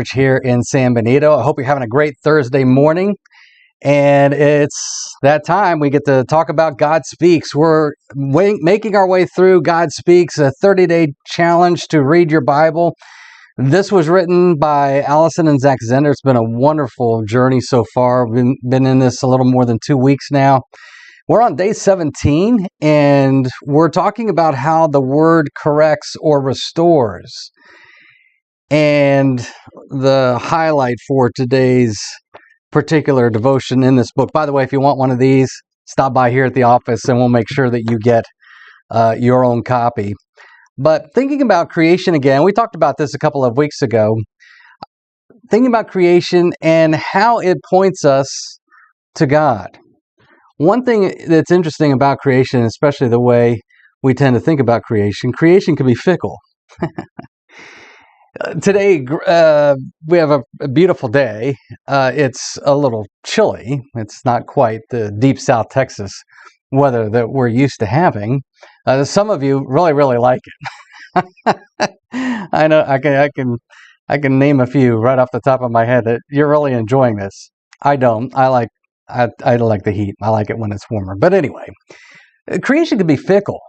Here in San Benito. I hope you're having a great Thursday morning. And it's that time we get to talk about God Speaks. We're making our way through God Speaks, a 30-day challenge to read your Bible. This was written by Allison and Zach Zender. It's been a wonderful journey so far. We've been in this a little more than 2 weeks now. We're on day 17, and we're talking about how the Word corrects or restores. And the highlight for today's particular devotion in this book, by the way, if you want one of these, stop by here at the office and we'll make sure that you get your own copy. But thinking about creation again, we talked about this a couple of weeks ago, thinking about creation and how it points us to God. One thing that's interesting about creation, especially the way we tend to think about creation can be fickle. Today, we have a beautiful day. It's a little chilly. It's not quite the deep South Texas weather that we're used to having. Some of you really, really like it. I know I can name a few right off the top of my head that you're really enjoying this. I don't. I like the heat. I like it when it's warmer. But anyway, creation can be fickle.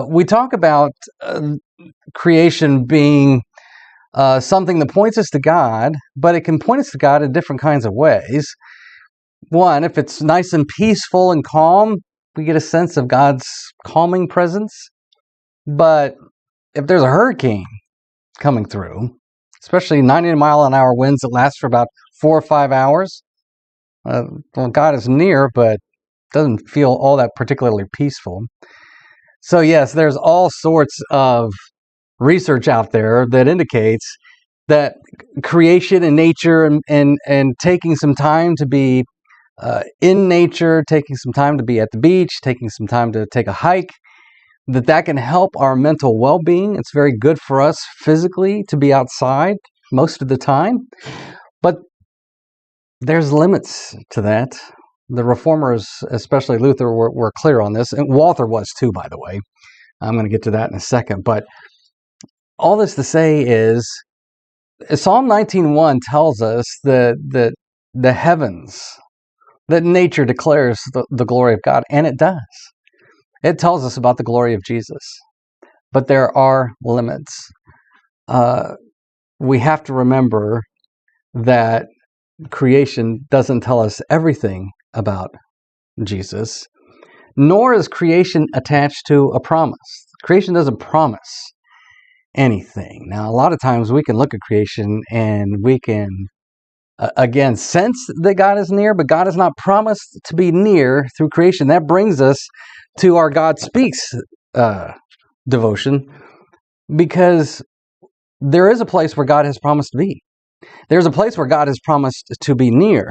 We talk about creation being something that points us to God, but it can point us to God in different kinds of ways. One, if it's nice and peaceful and calm, we get a sense of God's calming presence. But if there's a hurricane coming through, especially 90-mile-an-hour winds that last for about 4 or 5 hours, well, God is near, but doesn't feel all that particularly peaceful. So yes, there's all sorts of research out there that indicates that creation and nature and taking some time to be in nature, taking some time to be at the beach, taking some time to take a hike, that can help our mental well-being. It's very good for us physically to be outside most of the time, but there's limits to that. The reformers, especially Luther, were clear on this, and Walther was too, by the way. I'm going to get to that in a second, but all this to say is, Psalm 19:1 tells us that the heavens, that nature declares the glory of God, and it does. It tells us about the glory of Jesus. But there are limits. We have to remember that creation doesn't tell us everything about Jesus, nor is creation attached to a promise. Creation doesn't promise anything. Now, a lot of times we can look at creation and we can, again, sense that God is near, but God has not promised to be near through creation. That brings us to our God Speaks devotion, because there is a place where God has promised to be. There's a place where God has promised to be near.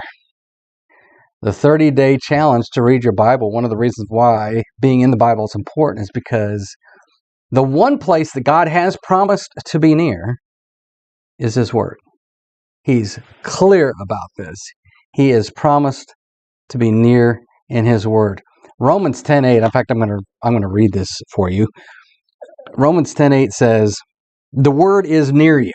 The 30-day challenge to read your Bible, one of the reasons why being in the Bible is important is because the one place that God has promised to be near is His Word. He's clear about this. He has promised to be near in His Word. Romans 10:8. In fact, I'm going to read this for you. Romans 10:8 says, "The Word is near you,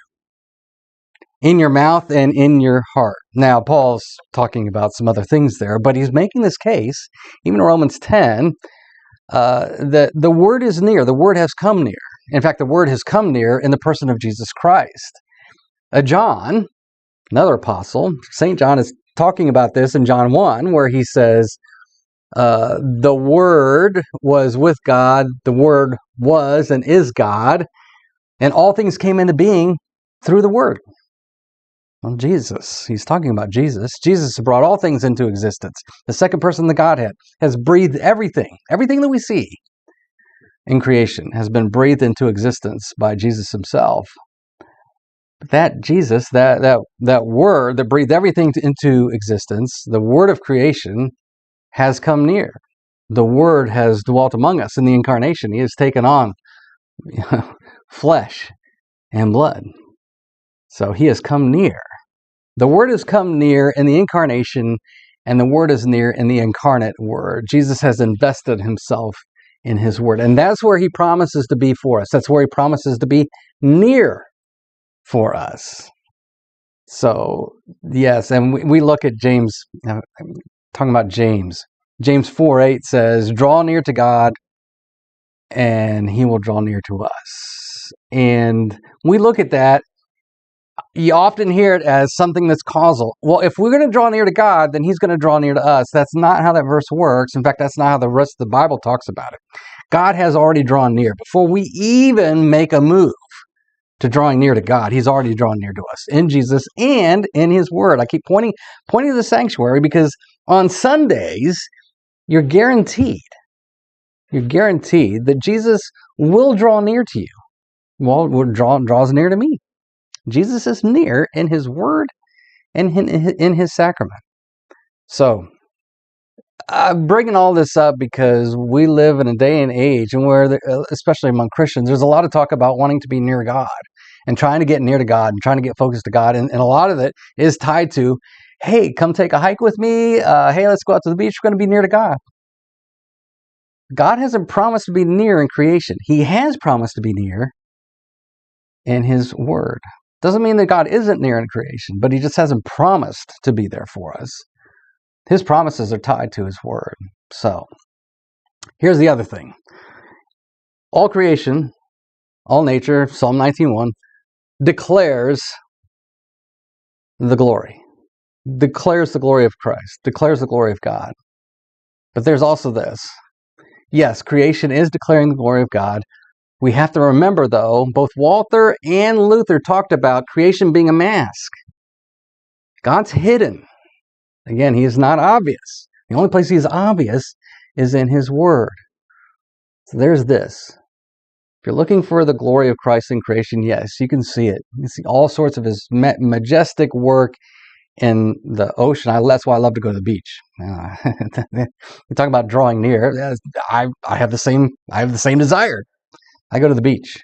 in your mouth and in your heart." Now, Paul's talking about some other things there, but he's making this case, even in Romans 10. That the Word is near. The Word has come near. In fact, the Word has come near in the person of Jesus Christ. John, another apostle, St. John is talking about this in John 1, where he says, the Word was with God, the Word was and is God, and all things came into being through the Word. Well, Jesus, he's talking about Jesus. Jesus brought all things into existence. The second person of the Godhead has breathed everything that we see in creation has been breathed into existence by Jesus himself. That Jesus, that Word that breathed everything into existence, the Word of creation, has come near. The Word has dwelt among us in the incarnation. He has taken on flesh and blood. So he has come near. The Word has come near in the incarnation, and the Word is near in the incarnate Word. Jesus has invested himself in his Word, and that's where he promises to be for us. That's where he promises to be near for us. So, yes, and we look at James, talking about James. James 4:8 says, draw near to God, and he will draw near to us. And we look at that, you often hear it as something that's causal. Well, if we're going to draw near to God, then he's going to draw near to us. That's not how that verse works. In fact, that's not how the rest of the Bible talks about it. God has already drawn near. Before we even make a move to drawing near to God, he's already drawn near to us in Jesus and in his word. I keep pointing to the sanctuary because on Sundays, you're guaranteed that Jesus will draw near to you. Well, draws near to me. Jesus is near in his word and in his sacrament. So, I'm bringing all this up because we live in a day and age and where, especially among Christians, there's a lot of talk about wanting to be near God and trying to get near to God and trying to get focused to God. And a lot of it is tied to, hey, come take a hike with me. Hey, let's go out to the beach. We're going to be near to God. God hasn't promised to be near in creation. He has promised to be near in his word. Doesn't mean that God isn't near in creation, but he just hasn't promised to be there for us. His promises are tied to his word. So, here's the other thing. All creation, all nature, Psalm 19:1, declares the glory. Declares the glory of Christ. Declares the glory of God. But there's also this. Yes, creation is declaring the glory of God. We have to remember, though, both Walther and Luther talked about creation being a mask. God's hidden. Again, he is not obvious. The only place he is obvious is in his word. So there's this. If you're looking for the glory of Christ in creation, yes, you can see it. You can see all sorts of his majestic work in the ocean. That's why I love to go to the beach. You talk about drawing near. I have the same desire. I go to the beach.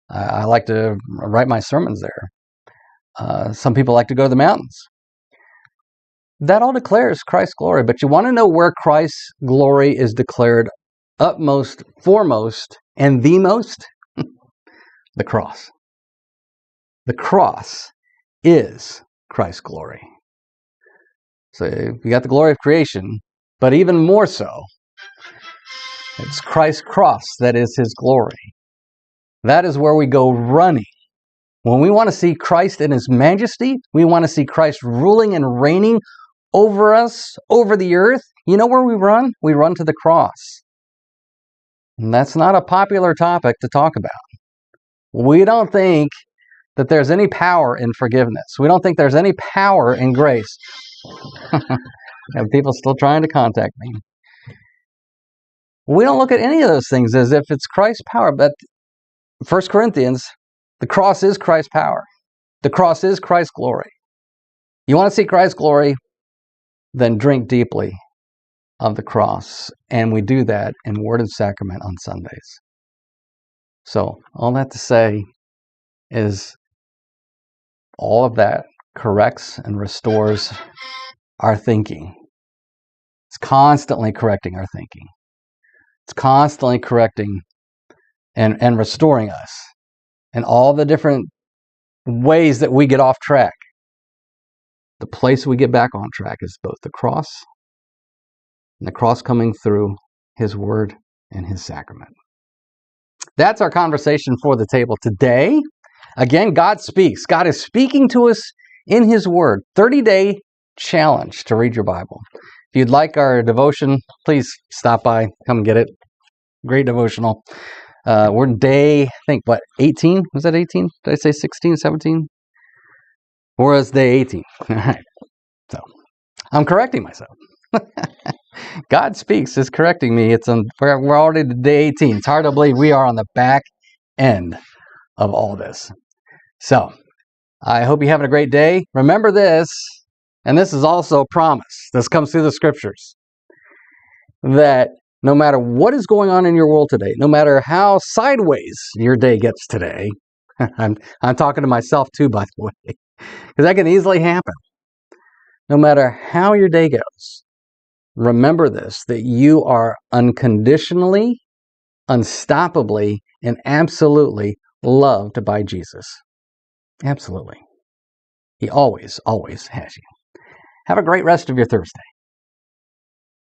I like to write my sermons there. Some people like to go to the mountains. That all declares Christ's glory. But you want to know where Christ's glory is declared utmost, foremost, and the most? The cross. The cross is Christ's glory. So you got the glory of creation, but even more so, it's Christ's cross that is his glory. That is where we go running. When we want to see Christ in his majesty, we want to see Christ ruling and reigning over us, over the earth. You know where we run? We run to the cross. And that's not a popular topic to talk about. We don't think that there's any power in forgiveness. We don't think there's any power in grace. And people still trying to contact me. We don't look at any of those things as if it's Christ's power. But 1 Corinthians, the cross is Christ's power. The cross is Christ's glory. You want to see Christ's glory? Then drink deeply of the cross. And we do that in Word and Sacrament on Sundays. So, all that to say is all of that corrects and restores our thinking. It's constantly correcting our thinking. It's constantly correcting and restoring us in all the different ways that we get off track. The place we get back on track is both the cross and the cross coming through his word and his sacrament. That's our conversation for the table today. Again, God speaks. God is speaking to us in his word. 30-day challenge to read your Bible. If you'd like our devotion, please stop by, come get it. Great devotional. We're day, I think, 18? Was that 18? Did I say 16, 17? Or is day 18? All right. So, I'm correcting myself. God speaks is correcting me. We're already to day 18. It's hard to believe we are on the back end of all this. So, I hope you're having a great day. Remember this, and this is also a promise. This comes through the scriptures. That no matter what is going on in your world today, no matter how sideways your day gets today, I'm talking to myself too, by the way, because that can easily happen. No matter how your day goes, remember this, that you are unconditionally, unstoppably, and absolutely loved by Jesus. Absolutely. He always, always has you. Have a great rest of your Thursday.